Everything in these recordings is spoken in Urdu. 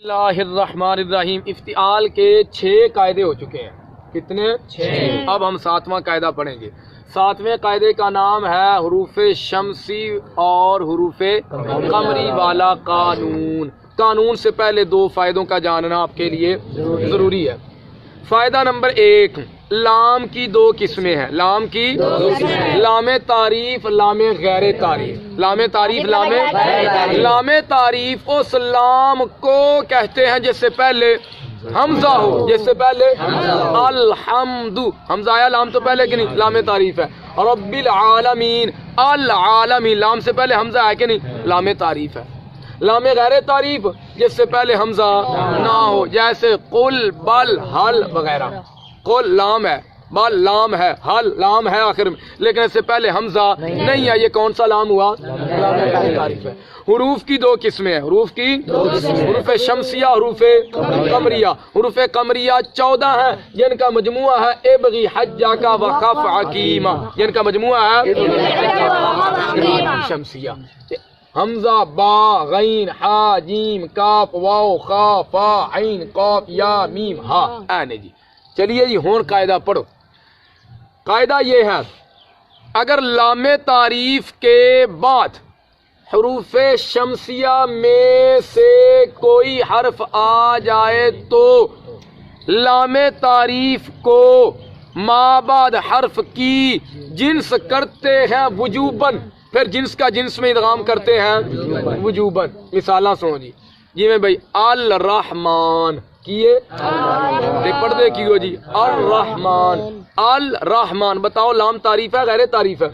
اللہ الرحمن الرحیم۔ افتعال کے 6 قاعدے ہو چکے ہیں۔ کتنے؟ 6۔ اب ہم 7واں قاعدہ پڑھیں گے۔ 7ویں قاعدے کا نام ہے حروف شمسی اور حروف قمری والا قانون۔ قانون سے پہلے 2 فائدوں کا جاننا آپ کے لیے ضروری ہے۔ فائدہ نمبر 1، لام کی 2 قسمیں ہیں۔ لام کی لام تعریف، لام غیر تعریف۔ لام تعریف، لام تعریف اس لام کو کہتے ہیں جس سے پہلے حمزہ ہو، جس سے پہلے الحمد، حمزہ آیا، لام تو پہلے کہ نہیں؟ لام تعریف ہے۔ رب العالمین، العالمین، لام سے پہلے حمزہ ہے کہ نہیں؟ لام تعریف ہے۔ لام غیر تعریف جس سے پہلے حمزہ نہ ہو، جیسے قل، بل، حل وغیرہ۔ قل لام ہے، بل لام ہے، حل لام ہے آخر میں، لیکن اس سے پہلے حمزہ نہیں ہے۔ یہ کون سا لام ہوا؟ لام غیر تعریف ہے۔ حروف کی 2 قسمیں ہیں۔ حروف کی حروف شمسیہ، حروف قمریہ۔ حروف قمریہ 14 ہیں جن کا مجموعہ ہے ابغی حجک وخف عقیمہ، جن کا مجموعہ ہے شمسیہ۔ حمزہ، با، غین، ہا، جیم، کاف، واو، خا، فا، عین، قاف، یا، میم، ہا۔ آنے جی، چلیے جی ہون قاعدہ پڑھو۔ قاعدہ یہ ہے، اگر لام تعریف کے بعد حروف شمسیہ میں سے کوئی حرف آ جائے تو لام تعریف کو ما بعد حرف کی جنس کرتے ہیں وجوباً، پھر جنس کا جنس میں ادغام کرتے ہیں وجوباً۔ مثالاں سنو جی میں بھائی الرحمن کیے، پڑھ دے کیو جی الرحمن، الرحمن۔ بتاؤ لام تعریف ہے غیر تعریف ہے؟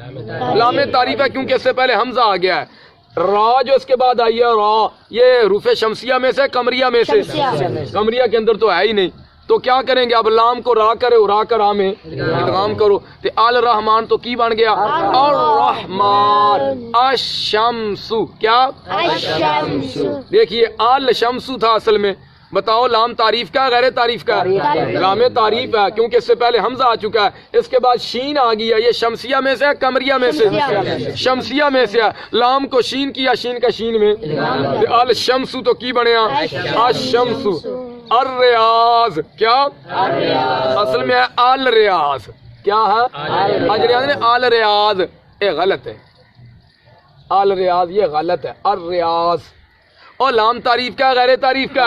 لام تعریف ہے کیونکہ اس سے پہلے حمزہ آ گیا ہے۔ را جو اس کے بعد آئی ہے، را، یہ حروف شمسیہ میں سے قمریہ میں سے؟ قمریہ کے اندر تو ہے ہی نہیں، تو کیا کریں گے؟ اب لام کو را کرے، را کا را میں ادغام کرو، تو الرحمن تو کی بن گیا؟ الرحمن۔ الشمس، کیا؟ الشمس۔ دیکھیے الشمس تھا اصل میں۔ بتاؤ لام تعریف کا غیر تعریف کا؟ لام تعریف ہے کیونکہ اس سے پہلے حمزہ آ چکا ہے، اس کے بعد شین آ گیا۔ یہ شمسیہ میں سے قمریہ میں سے؟ شمسیہ میں سے ہے۔ لام کو شین کیا، شین کا شین میں الشمس تو کی بنیا الشمس۔ الریاض، کیا؟ اصل میں ہے الریاض، کیا ہے؟ اجریاض نے الریاض، یہ غلط ہے۔ الریاض یہ غلط ہے، الریاض۔ اور لام تعریف کا غیر تعریف کا؟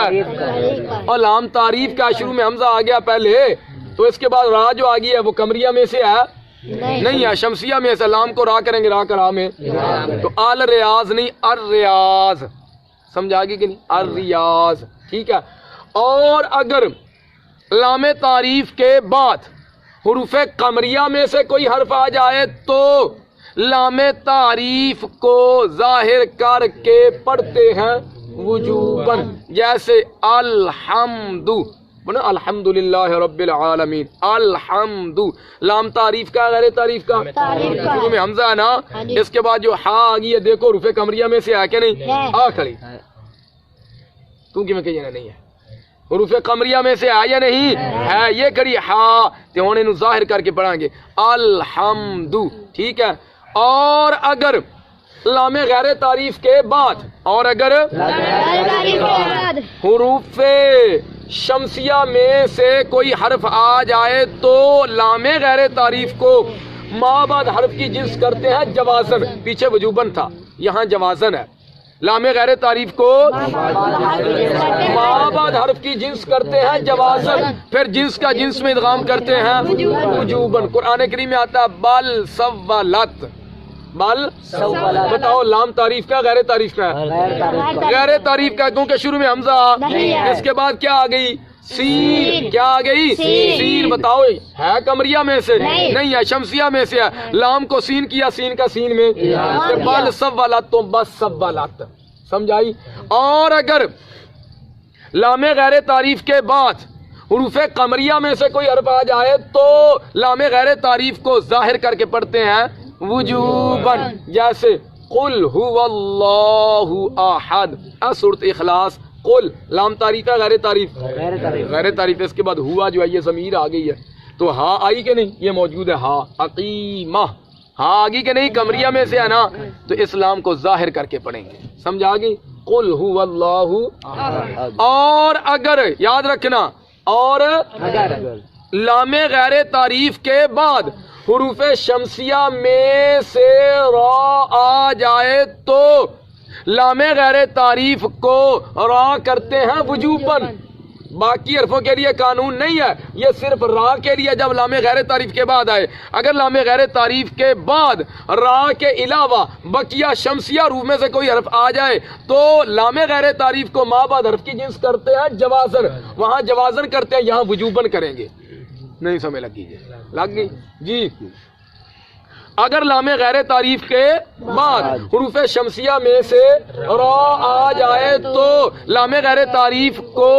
اور لام تعریف کا شروع میں حمزہ آ گیا پہلے، تو اس کے بعد را جو آ گئی ہے وہ قمریہ میں سے ہے نہیں ہے، شمسیہ میں سے۔ لام کو را کریں گے، را کا را میں، تو الریاض نہیں الریاض۔ سمجھ آ گئی کہ نہیں؟ الریاض، ٹھیک ہے۔ اور اگر لام تعریف کے بعد حروف قمریہ میں سے کوئی حرف آ جائے تو لام تعریف کو ظاہر کر کے پڑھتے ہیں وجوباً، جیسے الحمد، الحمدللہ رب العالمین، الحمد۔ لام تعریف کا غیر تعریف کا؟ شروع میں حمزہ ہے نا، اس کے بعد جو ہا آ گئی ہے، دیکھو حروف قمریہ میں سے ہے کہ نہیں؟ آ کھڑی تو کہ میں کہنا نہیں ہے، حروف قمریہ میں سے ہے یا نہیں ہے؟ یہ کڑی ہا، تو انہوں نے ظاہر کر کے پڑھیں گے الحمد، ٹھیک ہے۔ اور اگر لام غیر تعریف کے بعد، اور اگر حروف شمسیہ میں سے کوئی حرف آ جائے تو لام غیر تعریف کو ما بعد حرف کی جنس کرتے ہیں جوازن۔ پیچھے وجوباً تھا، یہاں جوازن ہے۔ لام غیر تعریف کو ما بعد حرف کی جنس کرتے ہیں جوازن، پھر جنس کا جنس میں ادغام کرتے ہیں وجوباً۔ قرآن کریم میں آتا ہے بل سولت، بل سولت۔ بتاؤ لام تعریف کا غیر تعریف کا؟ غیر تعریف کا، کیونکہ شروع میں حمزہ، اس کے بعد کیا آ گئی؟ سین، کیا آ گئی؟ سین۔ بتاؤ ہے قمریہ میں سے؟ نہیں ہے، شمسیہ میں سے ہے۔ لام کو سین کیا، سین کا سین میں، بل سولت تو بس سولت۔ سمجھ آئی؟ اور اگر لام غیر تعریف کے بعد حروف قمریہ میں سے کوئی حرف آ جائے تو لام غیر تعریف کو ظاہر کر کے پڑھتے ہیں وجوباً، جیسے قل هو اللہ احد، سورۃ اخلاص۔ قل لام تعریف ہے غیر تعریف؟ غیر تعریف۔ اس کے بعد ہوا جو ہے یہ ضمیر آ گئی ہے، تو ہا آئی کہ نہیں؟ یہ موجود ہے ہا، عقیمہ، ہا آ گئی کہ نہیں؟ قمریہ میں سے ہے نا، تو اسلام کو ظاہر کر کے پڑھیں گے۔ سمجھ آ گئی؟ قل هو اللہ، اور اگر یاد رکھنا، اور لام غیر تعریف کے بعد حروف شمسیہ میں سے را آ جائے تو لام غیر تعریف کو را کرتے ہیں وجوباً. باقی حرفوں کے لیے قانون نہیں ہے، یہ صرف را کے لیے جب لام غیر تعریف کے بعد آئے. اگر لام غیر تعریف کے بعد را کے علاوہ بقیہ شمسیہ حروف میں سے کوئی حرف آ جائے تو لام غیر تعریف کو ما بعد حرف کی جنس کرتے ہیں جوازن، وہاں جوازن کرتے ہیں، یہاں وجوباً کریں گے. نہیں سمجھ لگی لگ گئی جی. اگر لام غیر تعریف کے بعد حروف شمسیہ میں سے را آ جائے تو لام غیر تعریف کو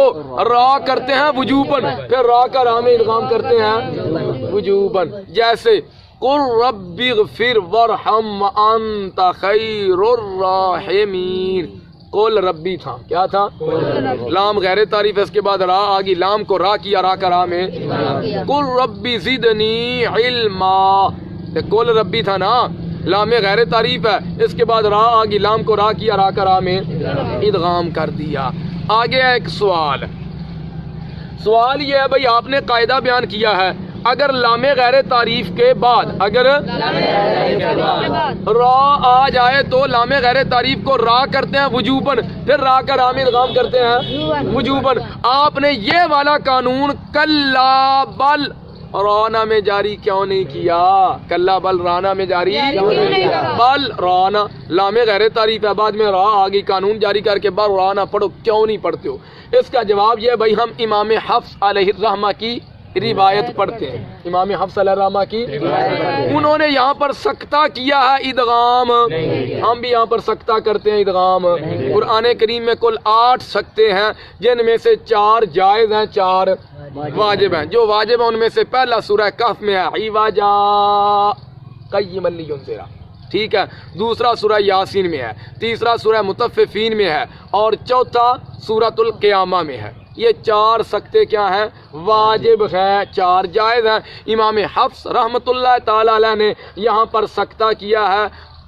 را کرتے ہیں وجوباً، پھر را کا را میں ادغام کرتے ہیں وجوباً. جیسے قل رب اغفر وارحم وانت خیر الراحمین. قل ربی تھا، کیا تھا؟ لام غیر تعریف ہے، اس کے بعد را آگی، لام کو را کیا، را کا را میں قل ربی زدنی علما. قل ربی تھا نا، لام غیر تعریف ہے، اس کے بعد را آگی، لام کو را کیا، را کا را میں ادغام کر دیا. آگے ایک سوال یہ ہے بھئی، آپ نے قاعدہ بیان کیا ہے اگر لام غیر تعریف کے بعد اگر را آ جائے تو لام غیر تعریف کو را کرتے ہیں وجوباً، پھر را کا را میں ادغام کرتے ہیں وجوباً. آپ نے یہ والا قانون کلا بل رانا میں جاری کیوں نہیں کیا؟ کلا بل رانا میں جاری بل رانا لام غیر تعریف ہے، بعد میں را آگی، قانون جاری کر کے بل رانا پڑھو، کیوں نہیں پڑھتے ہو؟ اس کا جواب یہ ہے بھائی، ہم امام حفص علیہ الرحمہ کی روایت پڑھتے ہیں. امام حفص علیہ الرحمہ کی انہوں نے یہاں پر سکتہ کیا ہے ادغام، ہم بھی یہاں پر سکتہ کرتے ہیں ادغام. قرآن کریم میں کل 8 سکتے ہیں، جن میں سے 4 جائز ہیں، 4 واجب ہیں. جو واجب ہیں ان میں سے پہلا سورہ کہف میں ہے عوجا قیما لینذر، ٹھیک ہے. دوسرا سورہ یاسین میں ہے، تیسرا سورہ مطففین میں ہے، اور چوتھا سورۃ القیامہ میں ہے. یہ 4 سکتے کیا ہیں؟ واجب ہیں، 4 جائز ہیں. امام حفص رحمۃ اللہ تعالی علیہ نے یہاں پر سکتہ کیا ہے،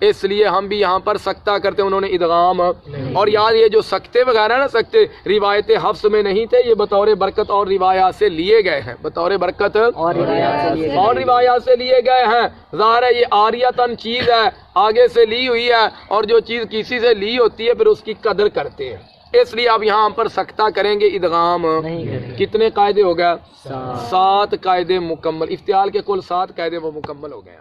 اس لیے ہم بھی یہاں پر سکتہ کرتے ہیں، انہوں نے ادغام. اور یار یہ جو سکتے وغیرہ نا، سکتے روایت حفص میں نہیں تھے، یہ بطور برکت اور روایات سے لیے گئے ہیں، بطور برکت اور روایات سے لیے گئے ہیں. ظاہر ہے یہ عاریتاً چیز ہے، آگے سے لی ہوئی ہے، اور جو چیز کسی سے لی ہوتی ہے پھر اس کی قدر کرتے ہیں، اس لیے آپ یہاں پر سکتہ کریں گے، ادغام. کتنے قاعدے ہو گئے؟ 7 قاعدے مکمل. افتعال کے کل 7 قاعدے وہ مکمل ہو گئے.